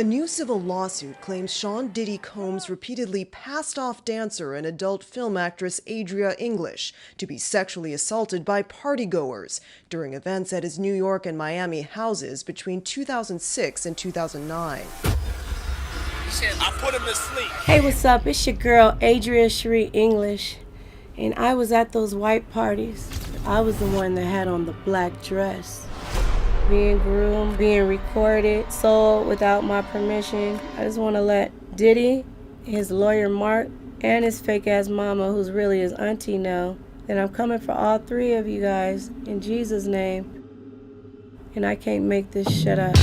A new civil lawsuit claims Sean Diddy Combs repeatedly passed off dancer and adult film actress Adria English to be sexually assaulted by partygoers during events at his New York and Miami houses between 2006 and 2009. I put him to sleep. Hey, what's up? It's your girl, Sheri English. And I was at those white parties. I was the one that had on the black dress. Being groomed, being recorded, sold without my permission. I just want to let Diddy, his lawyer Mark, and his fake-ass mama, who's really his auntie, know that I'm coming for all three of you guys in Jesus' name. And I can't make this shit up.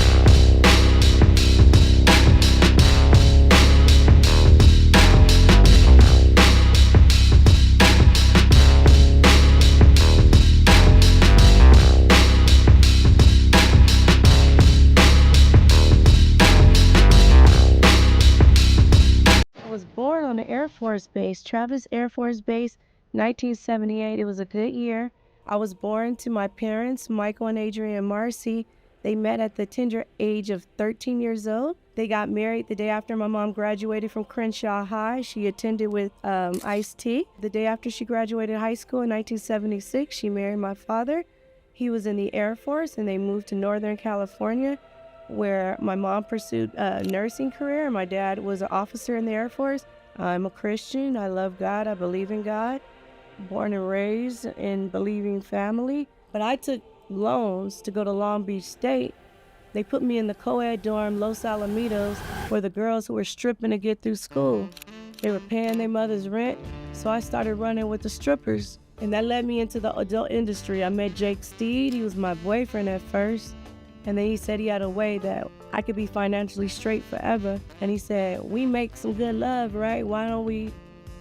I was born on the Air Force Base, Travis Air Force Base, 1978. It was a good year. I was born to my parents, Michael and Adria and Marcy. They met at the tender age of 13 years old. They got married the day after my mom graduated from Crenshaw High. She attended with Ice-T. The day after she graduated high school in 1976, she married my father. He was in the Air Force, and they moved to Northern California, where my mom pursued a nursing career, and my dad was an officer in the Air Force. I'm a Christian. I love God. I believe in God. Born and raised in believing family. But I took loans to go to Long Beach State. They put me in the co-ed dorm, Los Alamitos, where the girls were stripping to get through school. They were paying their mother's rent, so I started running with the strippers. And that led me into the adult industry. I met Jake Steed. He was my boyfriend at first. And then he said he had a way that I could be financially straight forever. And he said, we make some good love, right? Why don't we,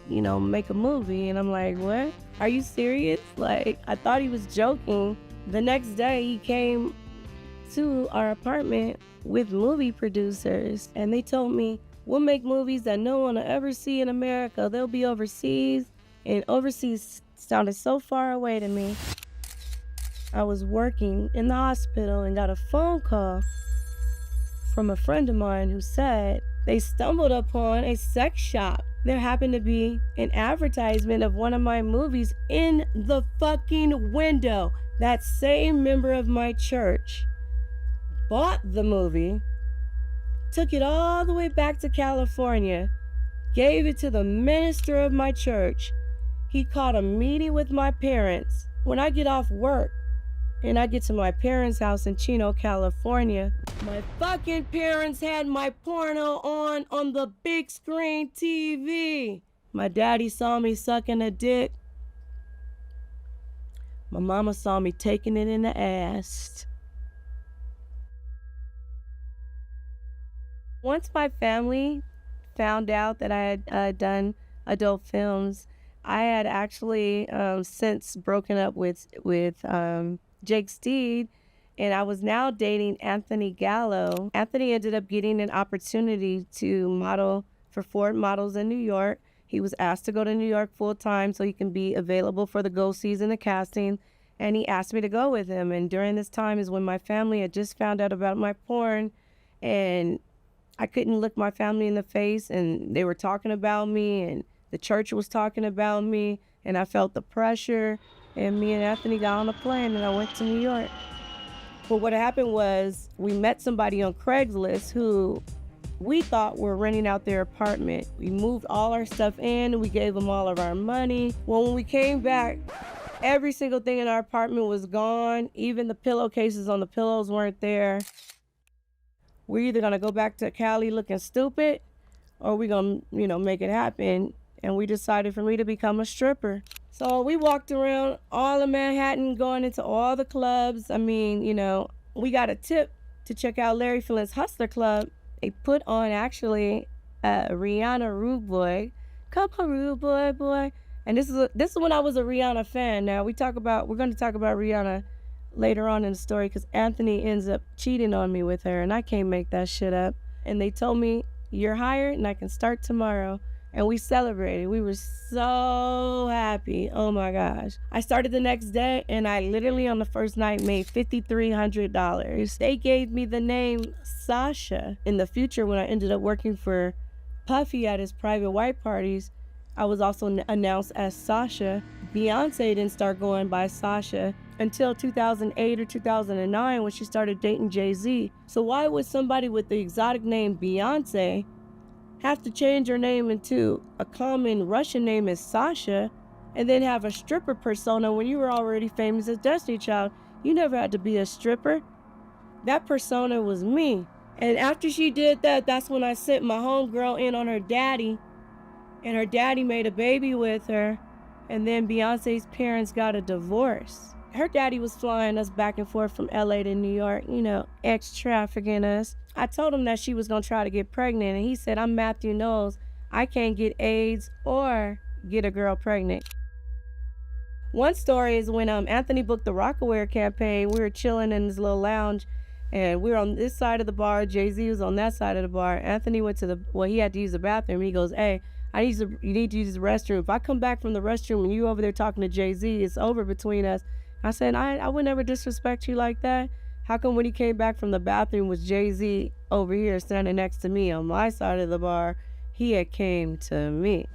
make a movie? And I'm like, what? Are you serious? Like, I thought he was joking. The next day, he came to our apartment with movie producers. And they told me, we'll make movies that no one will ever see in America. They'll be overseas. And overseas sounded so far away to me. I was working in the hospital and got a phone call from a friend of mine who said they stumbled upon a sex shop. There happened to be an advertisement of one of my movies in the fucking window. That same member of my church bought the movie, took it all the way back to California, gave it to the minister of my church. He called a meeting with my parents. When I get off work, and I get to my parents' house in Chino, California, my fucking parents had my porno on the big screen TV. My daddy saw me sucking a dick. My mama saw me taking it in the ass. Once my family found out that I had done adult films, I had actually since broken up with Jake Steed, and I was now dating Anthony Gallo. Anthony ended up getting an opportunity to model for Ford Models in New York. He was asked to go to New York full time so he can be available for the go season of casting, and he asked me to go with him. And during this time is when my family had just found out about my porn, and I couldn't look my family in the face, and they were talking about me, and the church was talking about me, and I felt the pressure. And me and Anthony got on a plane and I went to New York. But what happened was we met somebody on Craigslist who we thought were renting out their apartment. We moved all our stuff in, we gave them all of our money. Well, when we came back, every single thing in our apartment was gone. Even the pillowcases on the pillows weren't there. We're either gonna go back to Cali looking stupid or we're gonna, make it happen. And we decided for me to become a stripper. So we walked around all of Manhattan, going into all the clubs. I mean, we got a tip to check out Larry Flynt's Hustler Club. They put on actually Rihanna Rude Boy. Come on, Rude Boy, boy. And this is when I was a Rihanna fan. Now we're going to talk about Rihanna later on in the story because Anthony ends up cheating on me with her, and I can't make that shit up. And they told me, you're hired and I can start tomorrow. and we celebrated. We were so happy. Oh my gosh. I started the next day and I literally on the first night made $5,300. They gave me the name Sasha. In the future, when I ended up working for Puffy at his private white parties, I was also announced as Sasha. Beyonce didn't start going by Sasha until 2008 or 2009 when she started dating Jay-Z. So why would somebody with the exotic name Beyonce have to change her name into a common Russian name as Sasha and then have a stripper persona when you were already famous as Destiny Child? You never had to be a stripper. That persona was me. And after she did that, that's when I sent my homegirl in on her daddy, and her daddy made a baby with her, and then Beyonce's parents got a divorce. Her daddy was flying us back and forth from LA to New York, ex-trafficking us. I told him that she was gonna try to get pregnant, and he said, I'm Matthew Knowles. I can't get AIDS or get a girl pregnant. One story is when Anthony booked the Rockaware campaign, we were chilling in this little lounge, and we were on this side of the bar, Jay-Z was on that side of the bar. Anthony went to he had to use the bathroom. He goes, hey, you need to use the restroom. If I come back from the restroom and you over there talking to Jay-Z, it's over between us. I said, I would never disrespect you like that. How come when he came back from the bathroom was Jay-Z over here standing next to me on my side of the bar, he had came to me.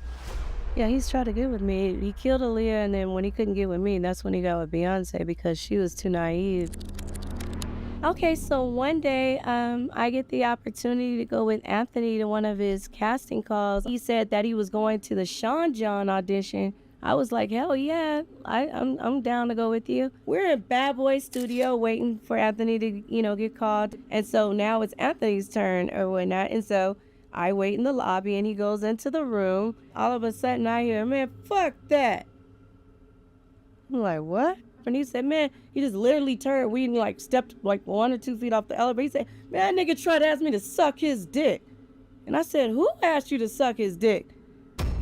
Yeah, he's tried to get with me. He killed Aaliyah, and then when he couldn't get with me, that's when he got with Beyonce because she was too naive. Okay, so one day I get the opportunity to go with Anthony to one of his casting calls. He said that he was going to the Sean John audition. I was like, hell yeah, I'm down to go with you. We're in Bad Boy Studio waiting for Anthony to, get called. And so now it's Anthony's turn or whatnot. And so I wait in the lobby and he goes into the room. All of a sudden I hear, man, fuck that. I'm like, what? And he said, man, he just literally turned. We stepped 1 or 2 feet off the elevator. He said, man, that nigga tried to ask me to suck his dick. And I said, who asked you to suck his dick?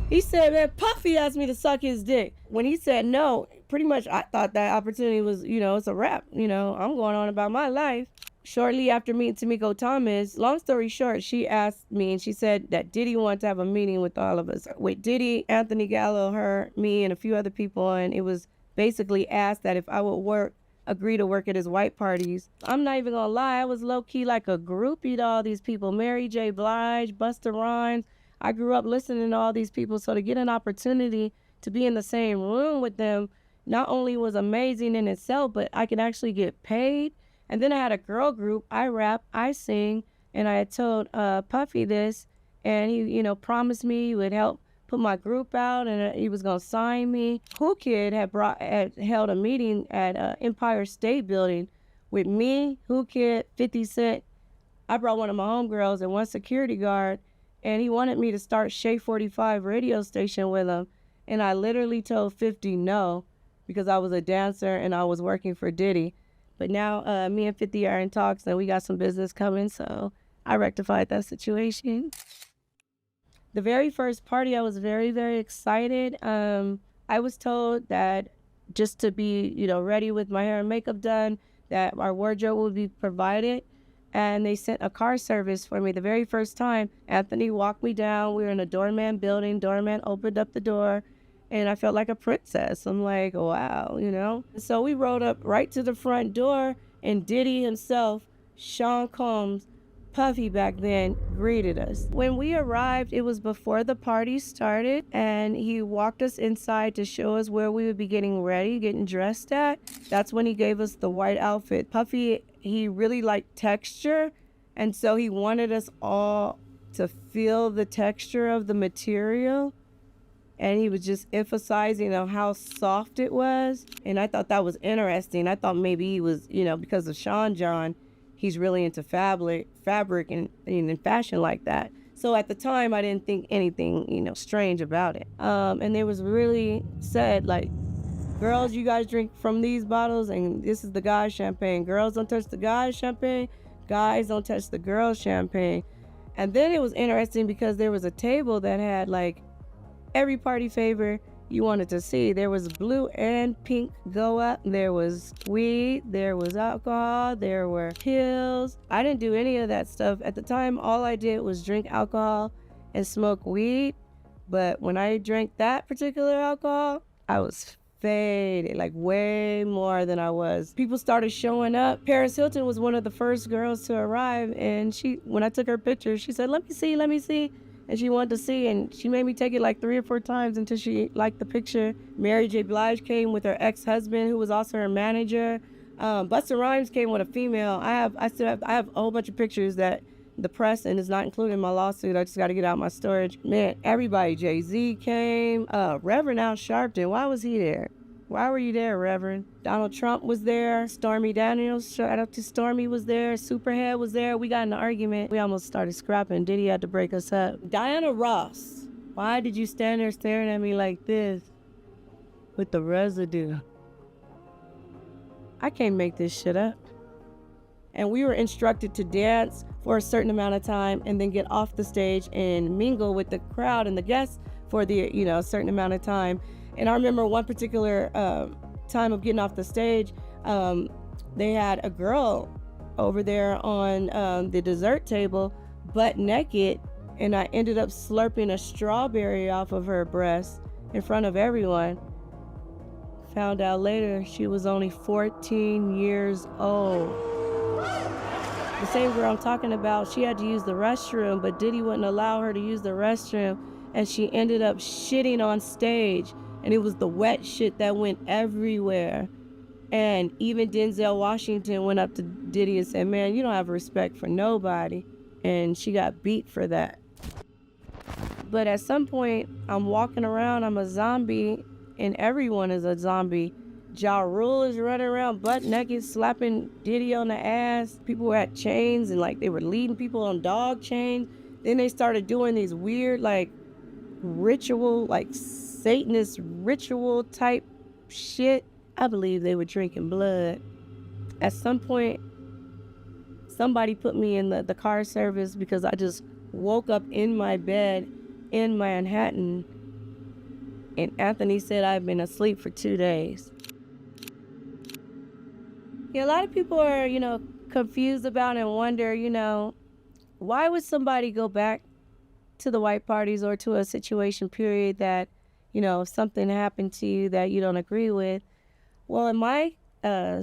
He said, man, Puffy asked me to suck his dick. When he said no, pretty much I thought that opportunity was, it's a wrap. I'm going on about my life. Shortly after meeting Tamiko Thomas, long story short, she asked me and she said that Diddy wanted to have a meeting with all of us. With Diddy, Anthony Gallo, her, me, and a few other people. And it was basically asked that if I would agree to work at his white parties. I'm not even gonna lie, I was low-key like a groupie to all these people. Mary J. Blige, Busta Rhymes. I grew up listening to all these people, so to get an opportunity to be in the same room with them not only was amazing in itself, but I could actually get paid. And then I had a girl group. I rap, I sing, and I had told Puffy this, and he, promised me he would help put my group out, and he was gonna sign me. Cool Kid had held a meeting at Empire State Building with me, Who Kid, 50 Cent. I brought one of my homegirls and one security guard, and he wanted me to start Shea 45 radio station with him. And I literally told 50 no, because I was a dancer and I was working for Diddy. But now me and 50 are in talks and we got some business coming, so I rectified that situation. The very first party, I was very, very excited. I was told that just to be, ready with my hair and makeup done, that our wardrobe would be provided. And they sent a car service for me the very first time. Anthony walked me down. We were in a doorman building. Doorman opened up the door, and I felt like a princess. I'm like, wow, So we rode up right to the front door, and Diddy himself, Sean Combs, Puffy back then, greeted us. When we arrived, it was before the party started, and he walked us inside to show us where we would be getting ready, getting dressed at. That's when he gave us the white outfit. Puffy, he really liked texture, and so he wanted us all to feel the texture of the material, and he was just emphasizing on how soft it was, and I thought that was interesting. I thought maybe he was, because of Sean John, he's really into fabric and fashion like that. So at the time, I didn't think anything, strange about it. And it was really said, like, girls, you guys drink from these bottles, and this is the guys' champagne. Girls don't touch the guys' champagne. Guys don't touch the girls' champagne. And then it was interesting because there was a table that had, like, every party favor you wanted to see. There was blue and pink go up. There was weed. There was alcohol. There were pills. I didn't do any of that stuff. At the time, all I did was drink alcohol and smoke weed. But when I drank that particular alcohol, I was faded, like way more than I was. People started showing up. Paris Hilton was one of the first girls to arrive, and when I took her picture, she said, let me see. And she wanted to see, and she made me take it like 3 or 4 times until she liked the picture. Mary J. Blige came with her ex-husband, who was also her manager. Busta Rhymes came with a female. I have a whole bunch of pictures that the press, and it's not included in my lawsuit. I just got to get out my storage. Man, everybody. Jay-Z came. Reverend Al Sharpton, why was he there? Why were you there, Reverend? Donald Trump was there. Stormy Daniels, shout out to Stormy, was there. Superhead was there. We got in an argument. We almost started scrapping. Diddy had to break us up. Diana Ross, why did you stand there staring at me like this with the residue? I can't make this shit up. And we were instructed to dance for a certain amount of time and then get off the stage and mingle with the crowd and the guests for the, a certain amount of time. And I remember one particular time of getting off the stage, they had a girl over there on the dessert table, butt naked, and I ended up slurping a strawberry off of her breast in front of everyone. Found out later she was only 14 years old. The same girl I'm talking about, she had to use the restroom, but Diddy wouldn't allow her to use the restroom, and she ended up shitting on stage, and it was the wet shit that went everywhere. And even Denzel Washington went up to Diddy and said, man, you don't have respect for nobody, and she got beat for that. But at some point, I'm walking around, I'm a zombie, and everyone is a zombie. Ja Rule is running around butt naked, slapping Diddy on the ass. People were at chains and they were leading people on dog chains. Then they started doing these weird ritual, Satanist ritual type shit. I believe they were drinking blood. At some point, somebody put me in the car service because I just woke up in my bed in Manhattan, and Anthony said I've been asleep for 2 days. Yeah, a lot of people are, confused about and wonder, why would somebody go back to the white parties or to a situation period that, if something happened to you that you don't agree with? Well, in my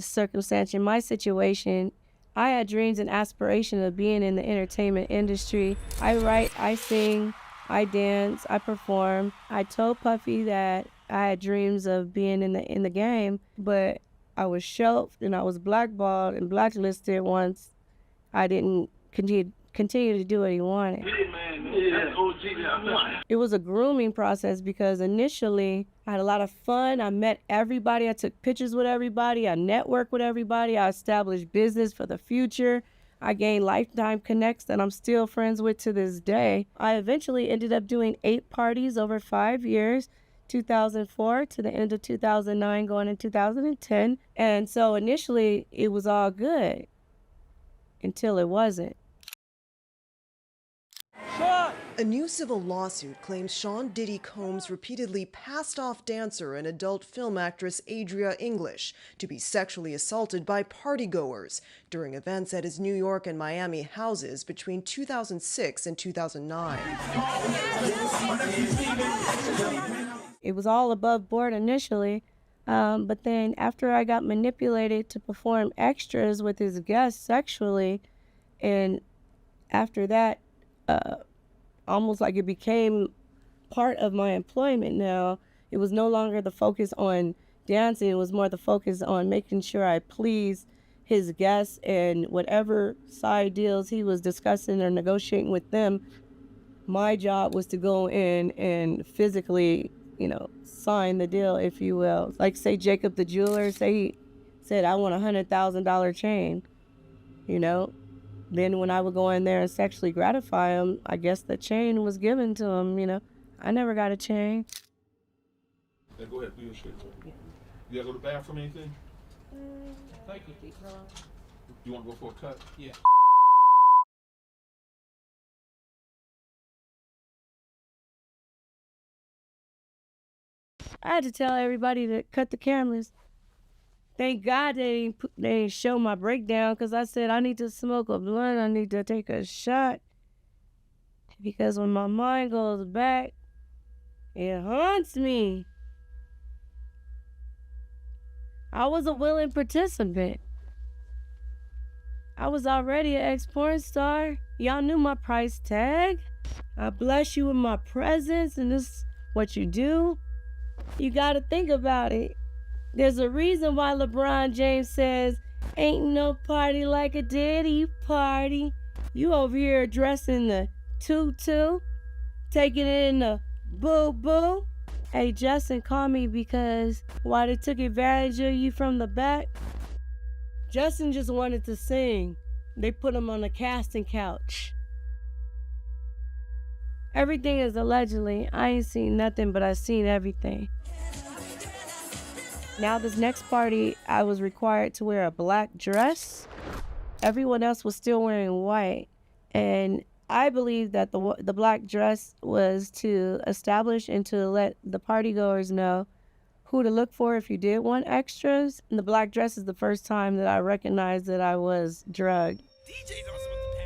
circumstance, in my situation, I had dreams and aspirations of being in the entertainment industry. I write, I sing, I dance, I perform. I told Puffy that I had dreams of being in the game, but I was shelved and I was blackballed and blacklisted once I didn't continue to do what he wanted. It was a grooming process because initially I had a lot of fun. I met everybody. I took pictures with everybody. I networked with everybody. I established business for the future. I gained lifetime connects that I'm still friends with to this day. I eventually ended up doing 8 parties over 5 years. 2004 to the end of 2009 going in 2010. And so initially it was all good until it wasn't. A new civil lawsuit claims Sean Diddy Combs repeatedly passed off dancer and adult film actress Adria English to be sexually assaulted by partygoers during events at his New York and Miami houses between 2006 and 2009. It was all above board initially, but then after I got manipulated to perform extras with his guests sexually, and after that, almost like it became part of my employment now. It was no longer the focus on dancing, it was more the focus on making sure I pleased his guests, and whatever side deals he was discussing or negotiating with them, my job was to go in and physically, sign the deal, if you will. Like say Jacob the jeweler, say he said, I want $100,000 chain, Then when I would go in there and sexually gratify him, I guess the chain was given to him, I never got a chain. Yeah, go ahead, do your shit. Yeah. You gotta go to the bathroom or anything? Thank you. You wanna go for a cut? Yeah. I had to tell everybody to cut the cameras. Thank God they didn't show my breakdown, because I said I need to smoke a blunt, I need to take a shot. Because when my mind goes back, It haunts me. I was a willing participant. I was already an ex-porn star. Y'all knew my price tag. I bless you with my presence, and this is what you do. You gotta think about it. There's a reason why LeBron James says, ain't no party like a Diddy party. You over here dressing the tutu, taking it in the boo-boo. Hey, Justin called me because why they took advantage of you from the back. Justin just wanted to sing. They put him on the casting couch. Everything is allegedly. I ain't seen nothing, but I seen everything. Now this next party, I was required to wear a black dress. Everyone else was still wearing white. And I believe that the black dress was to establish and to let the partygoers know who to look for if you did want extras. And the black dress is the first time that I recognized that I was drugged.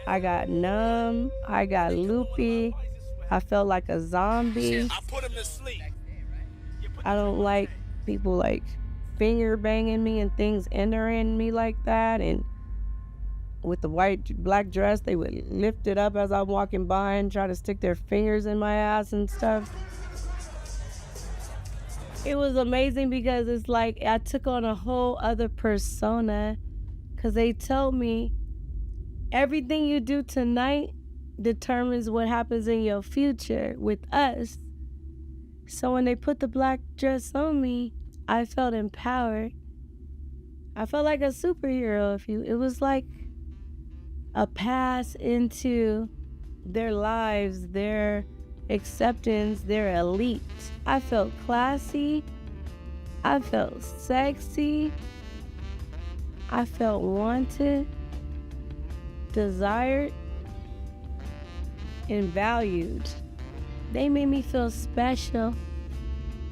I got numb, I got loopy, I felt like a zombie. I don't like people like finger banging me and things entering me like that. And with the black dress, they would lift it up as I'm walking by and try to stick their fingers in my ass and stuff. It was amazing because it's like I took on a whole other persona, because they told me everything you do tonight determines what happens in your future with us. So when they put the black dress on me, I felt empowered. I felt like a superhero. It was like a pass into their lives, their acceptance, their elite. I felt classy. I felt sexy. I felt wanted, desired, and valued. They made me feel special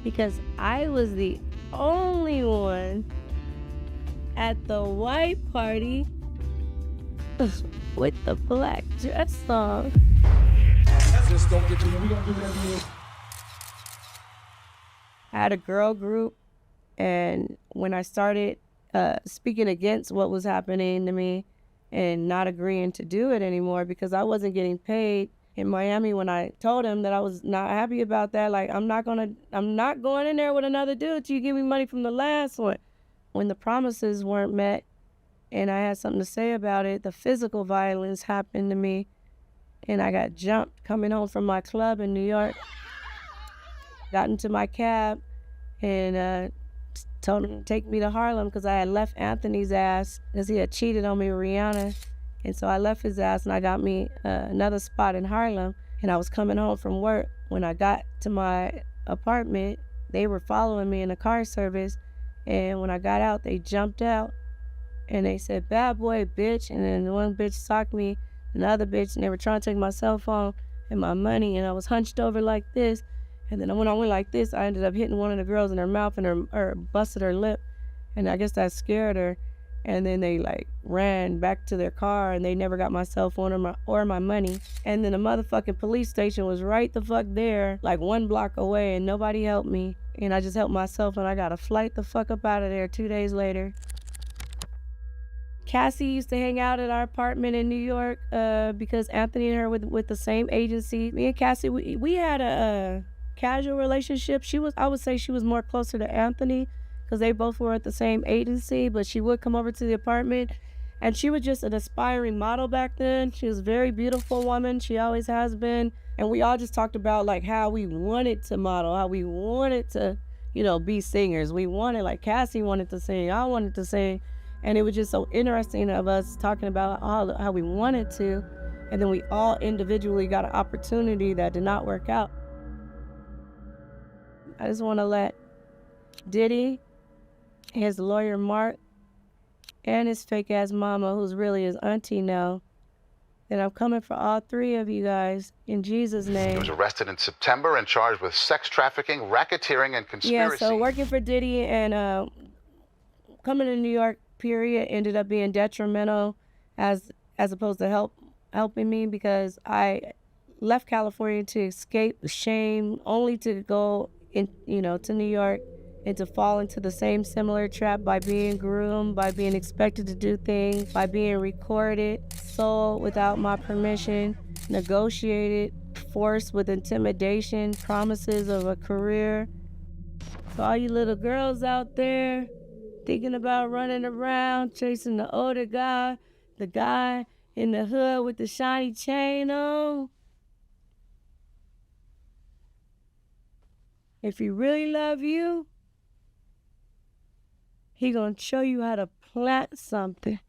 because I was the only one at the white party with the black dress on. Just don't get to me. We don't do that here. I had a girl group, and when I started speaking against what was happening to me and not agreeing to do it anymore because I wasn't getting paid in Miami, when I told him that I was not happy about that, like I'm not going in there with another dude till you give me money from the last one. When the promises weren't met and I had something to say about it, the physical violence happened to me, and I got jumped coming home from my club in New York. Got into my cab and told him to take me to Harlem because I had left Anthony's ass because he had cheated on me with Rihanna. And so I left his ass and I got me another spot in Harlem, and I was coming home from work. When I got to my apartment, they were following me in a car service, and when I got out, they jumped out and they said, "Bad boy, bitch." And then one bitch socked me, another bitch, and they were trying to take my cell phone and my money, and I was hunched over like this. And then when I went like this, I ended up hitting one of the girls in her mouth and or busted her lip, and I guess that scared her. And then they like ran back to their car, and they never got my cell phone or my money. And then the motherfucking police station was right the fuck there, like 1 block away, and nobody helped me. And I just helped myself, and I got a flight the fuck up out of there 2 days later. Cassie used to hang out at our apartment in New York because Anthony and her with the same agency. Me and Cassie, we had a casual relationship. I would say she was more closer to Anthony because they both were at the same agency, but she would come over to the apartment, and she was just an aspiring model back then. She was a very beautiful woman. She always has been. And we all just talked about like how we wanted to model, how we wanted to, be singers. We wanted, like Cassie wanted to sing, I wanted to sing. And it was just so interesting of us talking about how we wanted to. And then we all individually got an opportunity that did not work out. I just want to let Diddy, his lawyer Mark, and his fake ass mama, who's really his auntie now, that I'm coming for all 3 of you guys in Jesus' name. He was arrested in September and charged with sex trafficking, racketeering, and conspiracy. Yeah, so working for Diddy and coming to New York, period, ended up being detrimental as opposed to helping me, because I left California to escape the shame, only to go in, to New York and to fall into the same similar trap by being groomed, by being expected to do things, by being recorded, sold without my permission, negotiated, forced with intimidation, promises of a career. So all you little girls out there thinking about running around, chasing the older guy, the guy in the hood with the shiny chain on. If he really love you, he gonna show you how to plant something.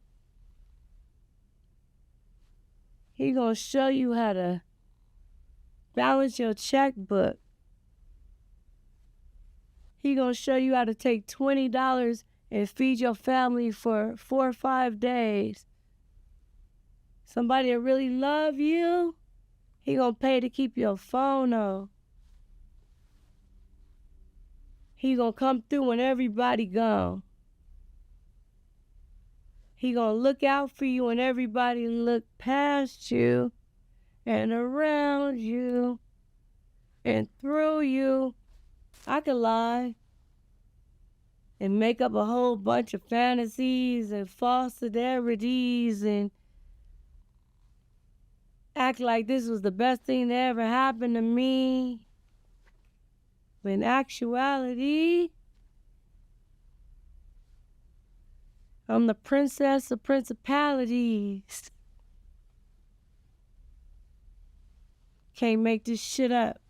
He gonna show you how to balance your checkbook. He gonna show you how to take $20 and feed your family for 4 or 5 days. Somebody that really love you, he gonna pay to keep your phone on. He gonna come through when everybody gone. He gonna look out for you when everybody look past you and around you and through you. I could lie and make up a whole bunch of fantasies and false celebrities and act like this was the best thing that ever happened to me. But in actuality, I'm the princess of principalities. Can't make this shit up.